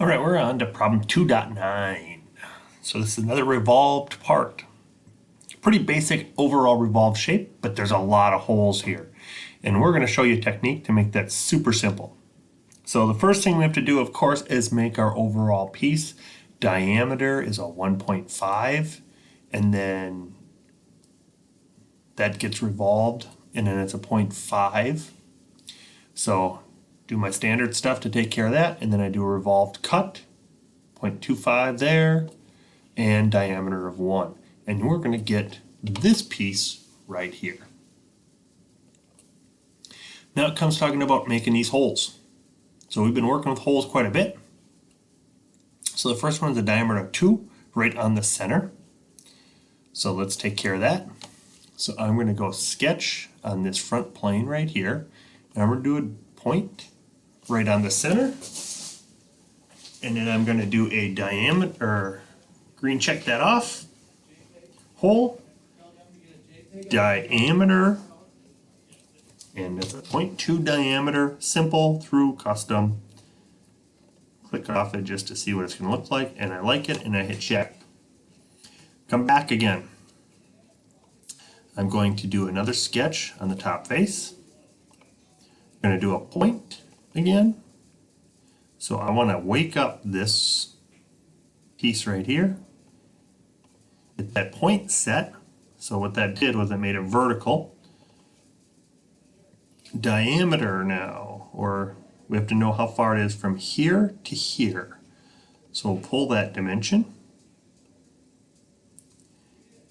All right, we're on to problem 2.9. So this is another revolved part. Pretty basic overall revolved shape, but there's a lot of holes here. And we're going to show you a technique to make that super simple. So the first thing we have to do, of course, is make our overall piece. Diameter is a 1.5, and then that gets revolved, and then it's a 0.5. So do my standard stuff to take care of that, and then I do a revolved cut, 0.25 there, and diameter of 1. And we're going to get this piece right here. Now it comes talking about making these holes. So we've been working with holes quite a bit. So the first one is a diameter of 2, right on the center. So let's take care of that. So I'm going to go sketch on this front plane right here. And I'm going to do a point right on the center. And then I'm going to do a diameter, green check that off, hole, diameter, and it's a 0.2 diameter, simple through custom. Click off it just to see what it's going to look like, and I like it, and I hit check. Come back again. I'm going to do another sketch on the top face. I'm going to do a point again. So I want to wake up this piece right here. Get that point set. So what that did was it made it vertical. Diameter now, or we have to know how far it is from here to here. So we'll pull that dimension.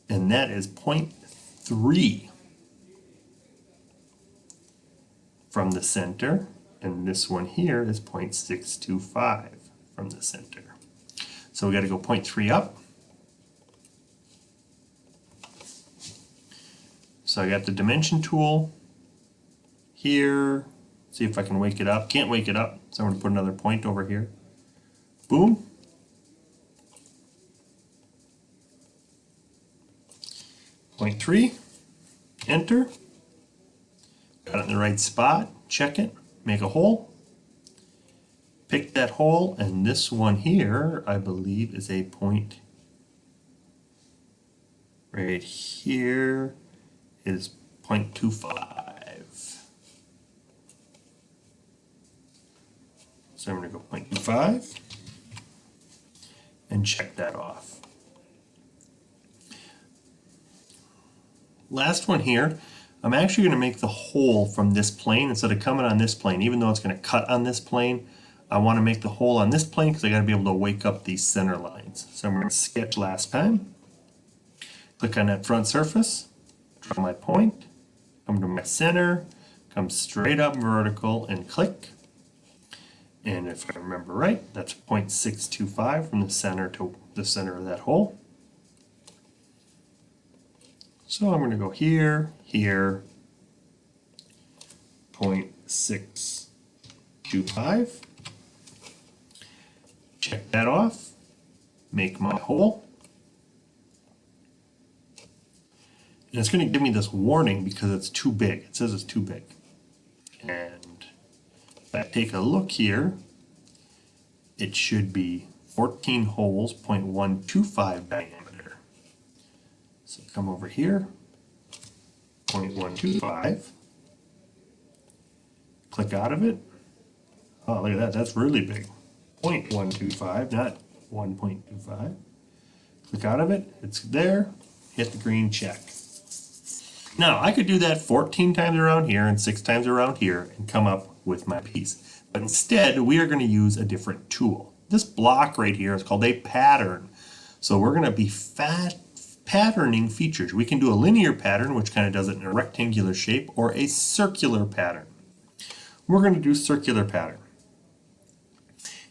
And that is 0.3 from the center. And this one here is 0.625 from the center. So we got to go 0.3 up. So I got the dimension tool here. See if I can wake it up. Can't wake it up, so I'm going to put another point over here. Boom. Point 3. Enter. Got it in the right spot. Check it. Make a hole. Pick that hole, and this one here, I believe, is a point right here is 0.25. So I'm going to go 0.25 and check that off. Last one here, I'm actually going to make the hole from this plane instead of coming on this plane. Even though it's going to cut on this plane, I want to make the hole on this plane because I got to be able to wake up these center lines. So I'm going to sketch last time. Click on that front surface, draw my point, come to my center, come straight up vertical and click. And if I remember right, that's 0.625 from the center to the center of that hole. So I'm going to go here, here, 0.625. Check that off. Make my hole. And it's going to give me this warning because it's too big. It says it's too big. And if I take a look here, it should be 14 holes, 0.125 diameter. So come over here, 0.125. Click out of it. Oh, look at that. That's really big. 0.125, not 1.25. Click out of it. It's there. Hit the green check. Now, I could do that 14 times around here and 6 times around here and come up with my piece. But instead, we are going to use a different tool. This block right here is called a pattern. So we're going to be patterning features. We can do a linear pattern, which kind of does it in a rectangular shape, or a circular pattern. We're going to do circular pattern.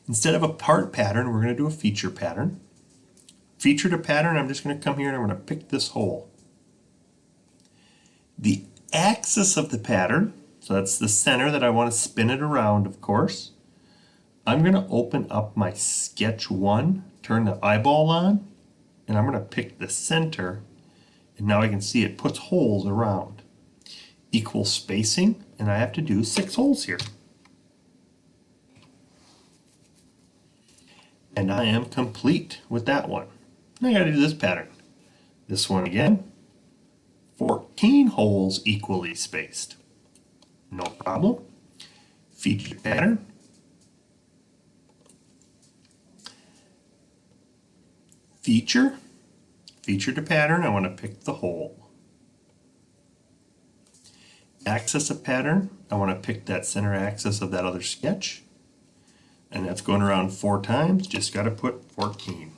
Instead of a part pattern, we're going to do a feature pattern. Feature to pattern, I'm just going to come here and I'm going to pick this hole. The axis of the pattern, so that's the center that I want to spin it around, of course. I'm going to open up my sketch 1, turn the eyeball on, and I'm going to pick the center, and now I can see it puts holes around. Equal spacing, and I have to do 6 holes here. And I am complete with that one. Now I gotta do this pattern. This one again, 14 holes equally spaced. No problem. Feature pattern. Feature to pattern, I want to pick the hole. Axis of pattern, I want to pick that center axis of that other sketch. And that's going around 4 times, just got to put 14.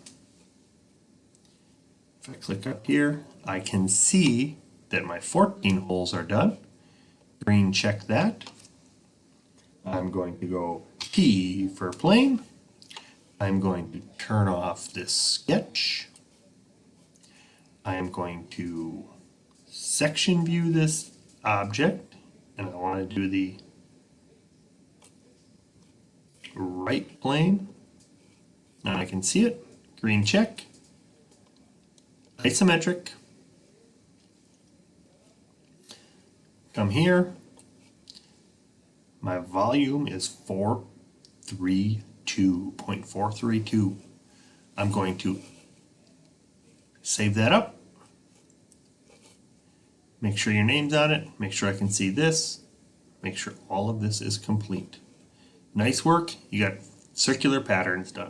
If I click up here, I can see that my 14 holes are done. Green check that. I'm going to go P for plane. I'm going to turn off this sketch. I am going to section view this object, and I want to do the right plane. Now I can see it. Green check. Isometric. Come here. My volume is 432.432. I'm going to save that up. Make sure your name's on it. Make sure I can see this. Make sure all of this is complete. Nice work. You got circular patterns done.